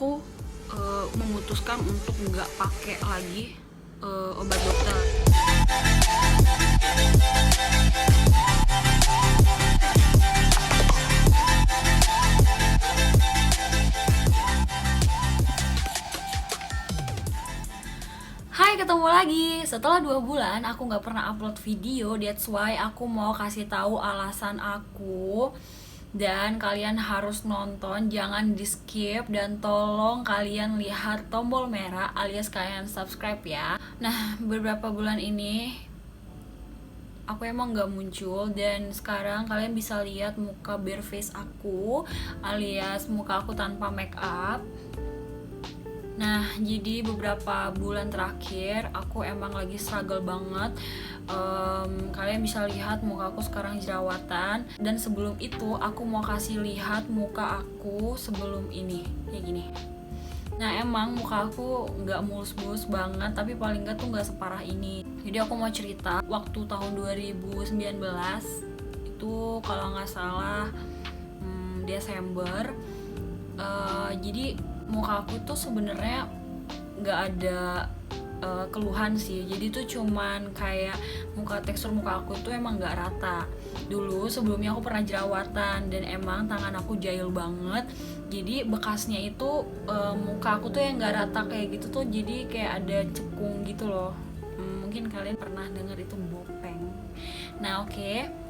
Aku memutuskan untuk nggak pakai lagi obat dokter. Hai, ketemu lagi. Setelah 2 bulan aku nggak pernah upload video, that's why aku mau kasih tahu alasan aku. Dan kalian harus nonton, jangan di skip, dan tolong kalian lihat tombol merah alias kalian subscribe ya. Nah, beberapa bulan ini aku emang nggak muncul, dan sekarang kalian bisa lihat muka bare face aku alias muka aku tanpa make up. Nah, jadi beberapa bulan terakhir aku emang lagi struggle banget. Kalian bisa lihat muka aku sekarang jerawatan. Dan sebelum itu aku mau kasih lihat muka aku sebelum ini, kayak gini. Nah, emang muka aku nggak mulus-mulus banget, tapi paling nggak tuh nggak separah ini. Jadi aku mau cerita, waktu tahun 2019 itu kalau nggak salah Desember. Jadi muka aku tuh sebenarnya nggak ada keluhan sih. Jadi tuh cuman kayak tekstur muka aku tuh emang nggak rata. Dulu sebelumnya aku pernah jerawatan dan emang tangan aku jahil banget. Jadi bekasnya itu muka aku tuh yang nggak rata kayak gitu tuh, jadi kayak ada cekung gitu loh. Mungkin kalian pernah denger itu bopeng. Nah, oke.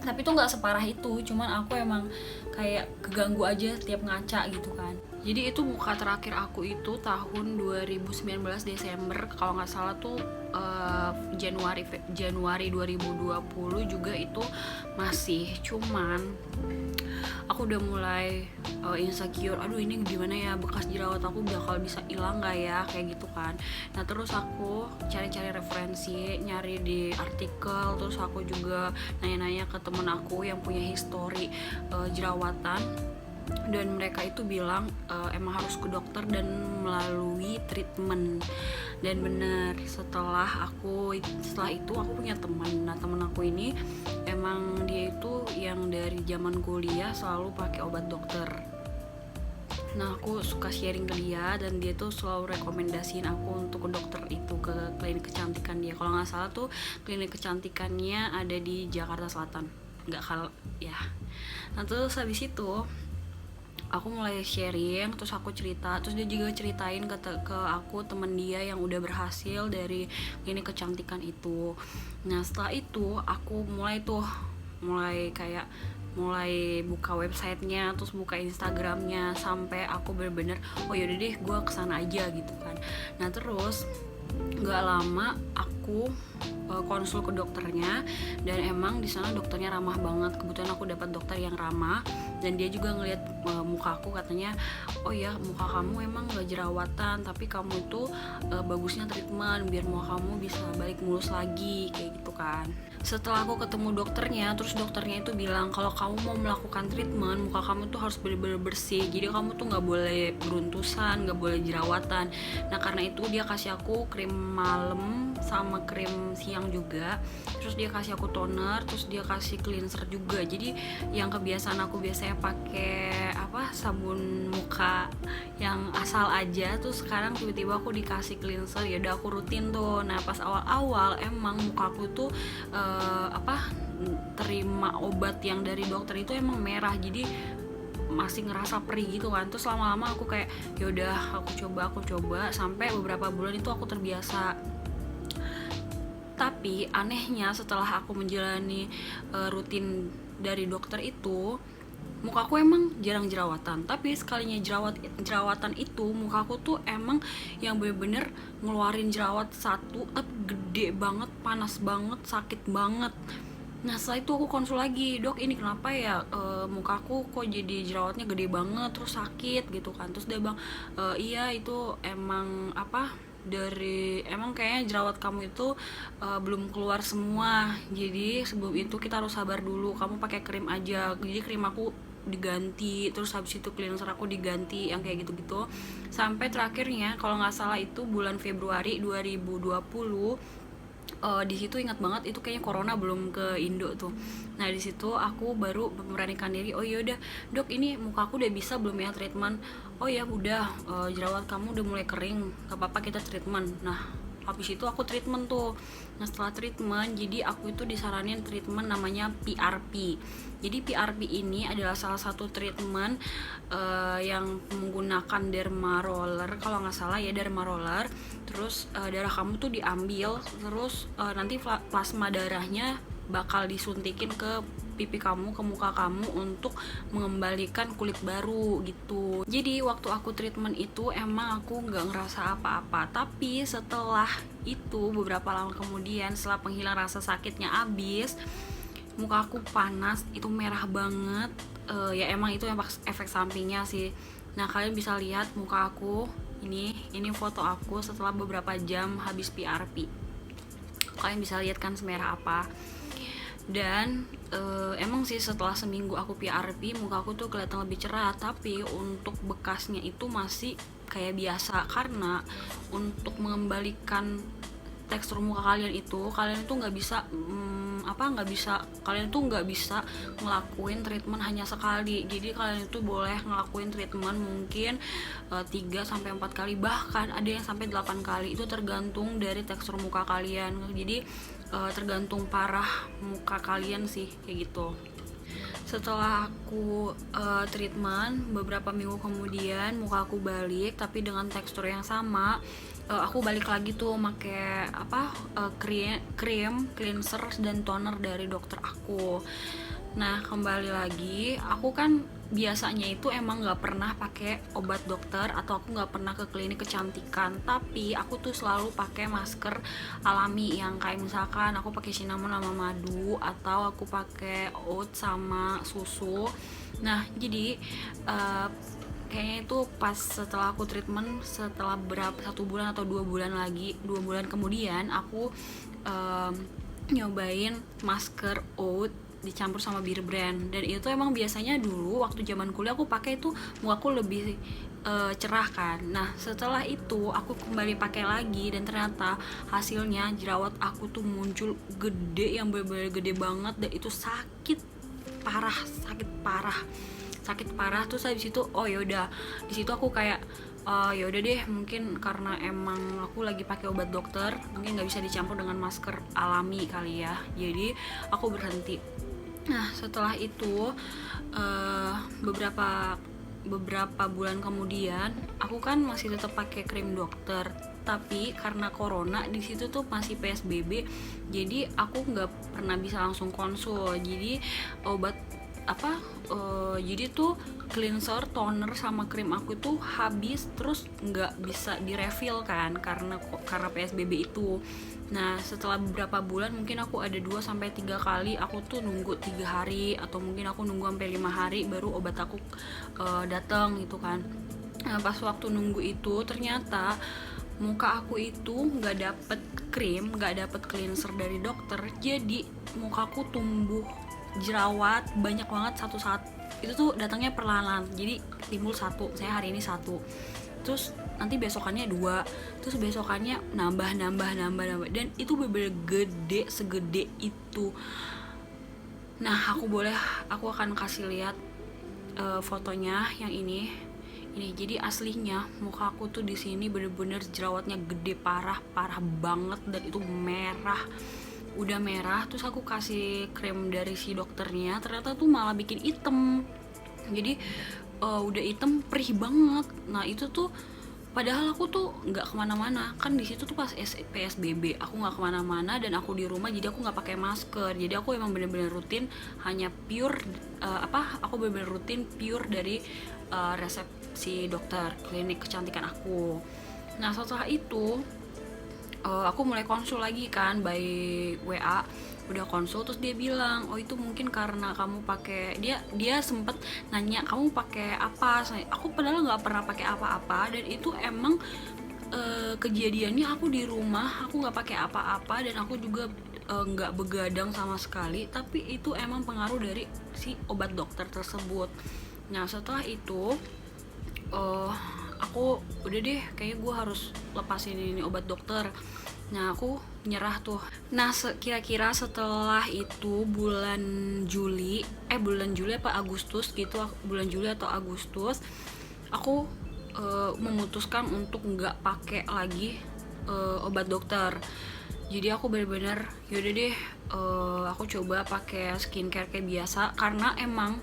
Tapi tuh nggak separah itu, cuman aku emang kayak keganggu aja setiap ngaca gitu kan. Jadi itu muka terakhir aku itu tahun 2019 Desember, kalau nggak salah tuh Januari 2020 juga itu masih. Cuman aku udah mulai insecure, aduh ini gimana ya, bekas jerawat aku bakal bisa hilang gak ya, kayak gitu kan. Nah, terus aku cari-cari referensi, nyari di artikel, terus aku juga nanya-nanya ke temen aku yang punya histori jerawatan, dan mereka itu bilang emang harus ke dokter dan melalui treatment. Dan bener, setelah itu aku punya teman. Nah, teman aku ini emang dia itu yang dari zaman kuliah selalu pakai obat dokter. Nah, aku suka sharing ke dia, dan dia tuh selalu rekomendasiin aku untuk ke dokter itu, ke klinik kecantikan dia. Kalau nggak salah tuh klinik kecantikannya ada di Jakarta Selatan, nggak kalau ya. Nah, terus habis itu aku mulai sharing, terus aku cerita, terus dia juga ceritain ke aku temen dia yang udah berhasil dari klinik kecantikan itu. Nah, setelah itu aku mulai buka websitenya, terus buka Instagramnya, sampai aku bener-bener oh yaudah deh gue kesana aja gitu kan. Nah, terus nggak lama aku konsul ke dokternya, dan emang di sana dokternya ramah banget. Kebetulan aku dapat dokter yang ramah, dan dia juga ngelihat muka aku, katanya oh ya, muka kamu emang gak jerawatan, tapi kamu itu bagusnya treatment biar muka kamu bisa balik mulus lagi, kayak gitu kan. Setelah aku ketemu dokternya, terus dokternya itu bilang kalau kamu mau melakukan treatment, muka kamu tuh harus bener-bener bersih, jadi kamu tuh gak boleh beruntusan, gak boleh jerawatan. Nah, karena itu dia kasih aku krim malam sama krim siang juga, terus dia kasih aku toner, terus dia kasih cleanser juga. Jadi yang kebiasaan aku biasanya pakai sabun muka yang asal aja, tuh sekarang tiba-tiba aku dikasih cleanser, ya udah aku rutin tuh. Nah, pas awal-awal emang muka aku tuh terima obat yang dari dokter itu emang merah, jadi masih ngerasa perih gitu kan. Terus lama-lama aku kayak ya udah aku coba sampai beberapa bulan itu aku terbiasa. Tapi anehnya setelah aku menjalani rutin dari dokter itu, mukaku emang jarang jerawatan. Tapi sekalinya jerawatan itu, mukaku tuh emang yang bener-bener ngeluarin jerawat satu, tapi gede banget, panas banget, sakit banget. Nah, setelah itu aku konsul lagi, dok ini kenapa ya mukaku kok jadi jerawatnya gede banget, terus sakit gitu kan. Terus dia bilang iya itu emang emang kayaknya jerawat kamu itu belum keluar semua, jadi sebelum itu kita harus sabar dulu, kamu pakai krim aja. Jadi krim aku diganti, terus habis itu cleanser aku diganti, yang kayak gitu-gitu. Sampai terakhirnya kalau nggak salah itu bulan Februari 2020 Di situ ingat banget itu kayaknya corona belum ke Indo tuh. Nah di situ aku baru memberanikan diri, oh yaudah dok, ini muka aku udah bisa belum ya treatment. Oh ya udah, jerawat kamu udah mulai kering, gak apa-apa kita treatment. Nah habis itu aku treatment tuh. Nah setelah treatment, jadi aku itu disaranin treatment namanya PRP. Jadi PRP ini adalah salah satu treatment yang menggunakan derma roller, kalau nggak salah ya derma roller. Terus darah kamu tuh diambil, terus nanti plasma darahnya bakal disuntikin ke pipi kamu, ke muka kamu untuk mengembalikan kulit baru gitu. Jadi waktu aku treatment itu emang aku nggak ngerasa apa-apa, tapi setelah itu beberapa lama kemudian, setelah penghilang rasa sakitnya abis, muka aku panas, itu merah banget. Ya emang itu efek sampingnya sih. Nah kalian bisa lihat muka aku ini foto aku setelah beberapa jam habis PRP. Kalian bisa lihat kan semerah apa. Dan emang sih setelah seminggu aku PRP, muka aku tuh kelihatan lebih cerah, tapi untuk bekasnya itu masih kayak biasa. Karena untuk mengembalikan tekstur muka kalian itu nggak bisa kalian tuh nggak bisa ngelakuin treatment hanya sekali. Jadi kalian itu boleh ngelakuin treatment mungkin 3 sampai 4 kali, bahkan ada yang sampai 8 kali. Itu tergantung dari tekstur muka kalian. Jadi tergantung parah muka kalian sih kayak gitu. Setelah aku treatment beberapa minggu kemudian, muka aku balik tapi dengan tekstur yang sama. Aku balik lagi tuh make krim cleanser dan toner dari dokter aku. Nah kembali lagi, aku kan biasanya itu emang nggak pernah pakai obat dokter atau aku nggak pernah ke klinik kecantikan, tapi aku tuh selalu pakai masker alami yang kayak misalkan aku pakai cinnamon sama madu, atau aku pakai oat sama susu. Nah jadi kayaknya itu pas setelah aku treatment, setelah berapa 1 bulan atau 2 bulan kemudian aku nyobain masker oat dicampur sama Beer Brand. Dan itu emang biasanya dulu waktu zaman kuliah aku pakai itu mukaku lebih cerah kan. Nah setelah itu aku kembali pakai lagi dan ternyata hasilnya jerawat aku tuh muncul gede, yang bener-bener gede banget, dan itu sakit parah. Terus habis itu oh yaudah, di situ aku kayak yaudah deh, mungkin karena emang aku lagi pakai obat dokter, mungkin nggak bisa dicampur dengan masker alami kali ya, jadi aku berhenti. Nah setelah itu beberapa bulan kemudian aku kan masih tetap pakai krim dokter, tapi karena corona di situ tuh masih PSBB, jadi aku nggak pernah bisa langsung konsul. Jadi jadi tuh cleanser, toner sama krim aku tuh habis, terus nggak bisa direfill kan karena PSBB itu. Nah setelah beberapa bulan, mungkin aku ada 2-3 kali aku tuh nunggu 3 hari atau mungkin aku nunggu sampai 5 hari baru obat aku datang gitu kan. Nah pas waktu nunggu itu ternyata muka aku itu nggak dapet krim, nggak dapet cleanser dari dokter, jadi mukaku tumbuh jerawat banyak banget satu saat. Itu tuh datangnya perlahan, jadi timbul 1, saya hari ini 1, terus nanti besokannya 2, terus besokannya nambah, dan itu bener-bener gede, segede itu. Nah aku akan kasih lihat fotonya yang ini. Jadi aslinya muka aku tuh di sini bener-bener jerawatnya gede, parah banget, dan itu udah merah. Terus aku kasih krim dari si dokternya, ternyata tuh malah bikin item. Jadi udah item, perih banget. Nah itu tuh padahal aku tuh nggak kemana-mana kan, di situ tuh pas PSBB aku nggak kemana-mana dan aku di rumah, jadi aku nggak pakai masker. Jadi aku emang bener-bener rutin hanya pure dari resep si dokter klinik kecantikan aku. Nah setelah itu aku mulai konsul lagi kan by WA, udah konsul. Terus dia bilang oh itu mungkin karena kamu pakai, dia sempet nanya kamu pakai apa. Aku padahal nggak pernah pakai apa-apa, dan itu emang kejadiannya aku di rumah aku nggak pakai apa-apa, dan aku juga nggak begadang sama sekali, tapi itu emang pengaruh dari si obat dokter tersebut. Nah setelah itu aku udah deh, kayaknya gue harus lepasin ini obat dokter. Nah aku nyerah tuh. Nah kira-kira setelah itu bulan Juli apa Agustus gitu, bulan Juli atau Agustus, aku memutuskan untuk nggak pakai lagi obat dokter. Jadi aku bener-bener yaudah deh, aku coba pakai skincare kayak biasa, karena emang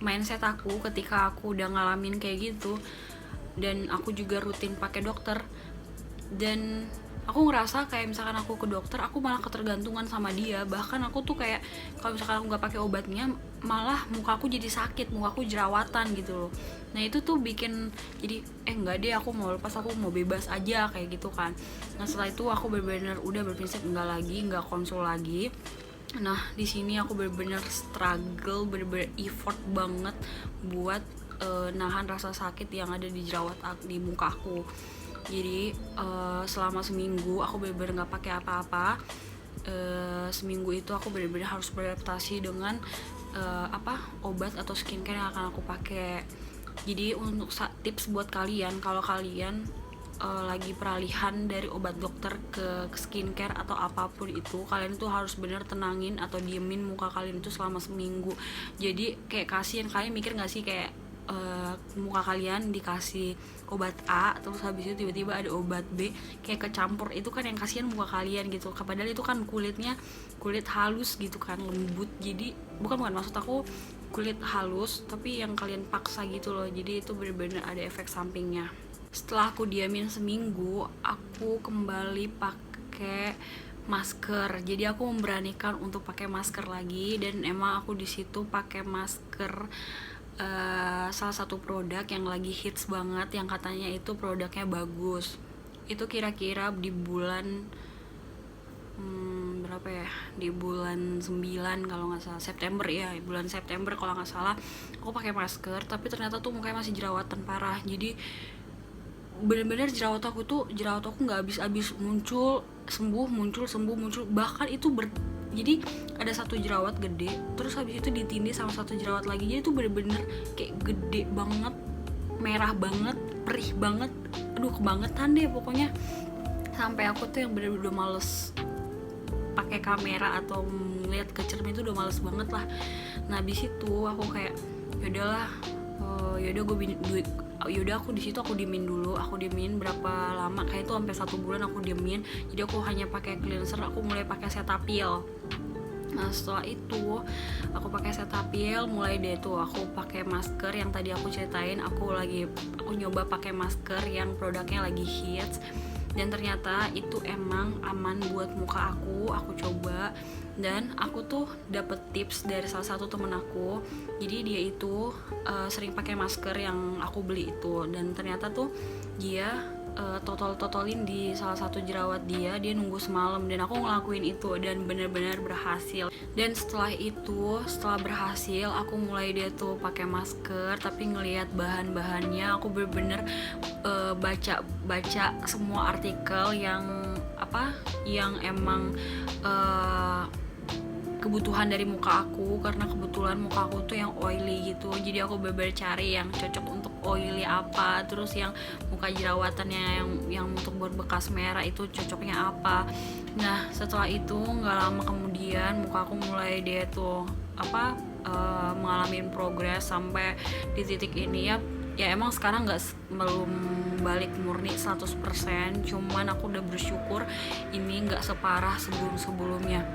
mindset aku ketika aku udah ngalamin kayak gitu dan aku juga rutin pakai dokter, dan aku ngerasa kayak misalkan aku ke dokter aku malah ketergantungan sama dia. Bahkan aku tuh kayak kalau misalkan aku nggak pakai obatnya malah muka aku jadi sakit, muka aku jerawatan gitu loh. Nah itu tuh bikin jadi enggak deh, aku mau lepas, aku mau bebas aja kayak gitu kan. Nah setelah itu aku bener-bener udah berprinsip nggak konsul lagi. Nah di sini aku bener-bener struggle, bener-bener effort banget buat nahan rasa sakit yang ada di jerawat di muka aku. Jadi selama seminggu aku bener-bener nggak pakai apa-apa. Seminggu itu aku bener-bener harus beradaptasi dengan obat atau skincare yang akan aku pakai. Jadi untuk tips buat kalian, kalau kalian lagi peralihan dari obat dokter ke skincare atau apapun itu, kalian tuh harus bener tenangin atau diemin muka kalian itu selama seminggu. Jadi kayak kasihan, kalian mikir gak sih kayak muka kalian dikasih obat A terus habis itu tiba-tiba ada obat B kayak kecampur, itu kan yang kasihan muka kalian gitu. Padahal itu kan kulit halus gitu kan, lembut. Jadi bukan maksud aku kulit halus, tapi yang kalian paksa gitu loh. Jadi itu benar-benar ada efek sampingnya. Setelah aku diamin seminggu, aku kembali pakai masker. Jadi aku memberanikan untuk pakai masker lagi, dan emang aku di situ pakai masker salah satu produk yang lagi hits banget, yang katanya itu produknya bagus. Itu kira-kira di bulan berapa ya, di bulan 9 kalau nggak salah, September ya, bulan September kalau nggak salah aku pakai masker, tapi ternyata tuh mukanya masih jerawatan parah. Jadi bener-bener jerawat aku nggak habis-habis, muncul sembuh, bahkan itu jadi ada satu jerawat gede terus habis itu ditindih sama satu jerawat lagi. Jadi itu bener-bener kayak gede banget, merah banget, perih banget, aduh kebangetan deh pokoknya, sampai aku tuh yang bener-bener udah males pakai kamera atau ngeliat ke cermin itu udah males banget lah. Nah abis itu aku kayak yaudah aku di situ aku diemin dulu. Aku diemin berapa lama, kayak itu sampai 1 bulan aku diemin. Jadi aku hanya pakai cleanser, aku mulai pakai Cetaphil. Nah setelah itu aku pakai Cetaphil, mulai deh tuh aku pakai masker yang tadi aku ceritain. Aku nyoba pakai masker yang produknya lagi hits, dan ternyata itu emang aman buat muka aku coba. Dan aku tuh dapet tips dari salah satu temen aku. Jadi dia itu sering pakai masker yang aku beli itu, dan ternyata tuh dia totalin di salah satu jerawat dia nunggu semalam, dan aku ngelakuin itu dan benar-benar berhasil. Dan setelah berhasil aku mulai dia tuh pakai masker, tapi ngelihat bahan-bahannya aku benar-benar baca semua artikel yang emang kebutuhan dari muka aku, karena kebetulan muka aku tuh yang oily gitu. Jadi aku bener-bener cari yang cocok untuk oily apa, terus yang muka jerawatannya yang untuk berbekas merah itu cocoknya apa. Nah setelah itu nggak lama kemudian muka aku mulai dia tuh mengalami progres sampai di titik ini ya emang sekarang belum balik murni 100%, cuman aku udah bersyukur ini nggak separah sebelumnya.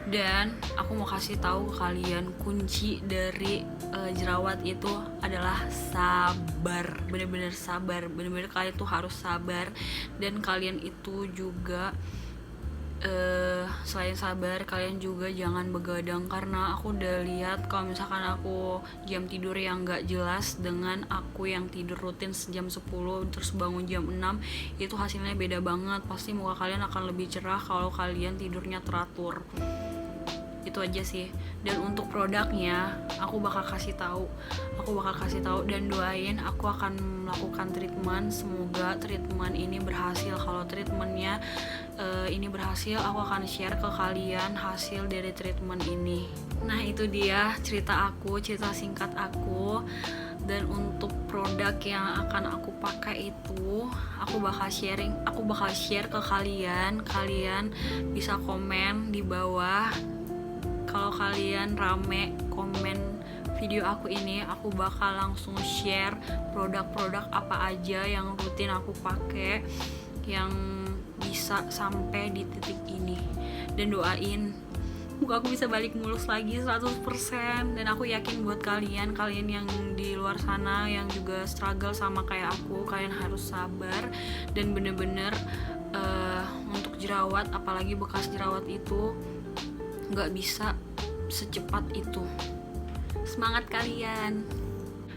Dan aku mau kasih tahu ke kalian, kunci dari jerawat itu adalah sabar. Bener-bener sabar, bener-bener kalian tuh harus sabar. Dan kalian itu juga selain sabar, kalian juga jangan begadang. Karena aku udah lihat kalau misalkan aku jam tidur yang gak jelas dengan aku yang tidur rutin jam 10 terus bangun jam 6, itu hasilnya beda banget. Pasti muka kalian akan lebih cerah kalau kalian tidurnya teratur. Itu aja sih. Dan untuk produknya aku bakal kasih tahu dan doain aku akan melakukan treatment. Semoga treatment ini berhasil. Kalau treatmentnya ini berhasil, aku akan share ke kalian hasil dari treatment ini. Nah, itu dia cerita singkat aku. Dan untuk produk yang akan aku pakai itu aku bakal share ke kalian. Kalian bisa komen di bawah. Kalau kalian rame komen video aku ini, aku bakal langsung share produk-produk apa aja yang rutin aku pakai, yang bisa sampai di titik ini. Dan doain muka aku bisa balik mulus lagi 100%. Dan aku yakin buat kalian yang di luar sana yang juga struggle sama kayak aku, kalian harus sabar dan bener-bener untuk jerawat, apalagi bekas jerawat itu nggak bisa secepat itu. Semangat kalian.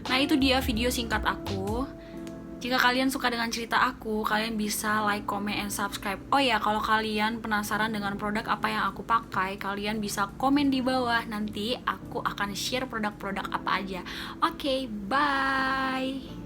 Nah, itu dia video singkat aku. Jika kalian suka dengan cerita aku, kalian bisa like, comment, and subscribe. Oh ya, kalau kalian penasaran dengan produk apa yang aku pakai, kalian bisa komen di bawah. Nanti aku akan share produk-produk apa aja. Oke, bye.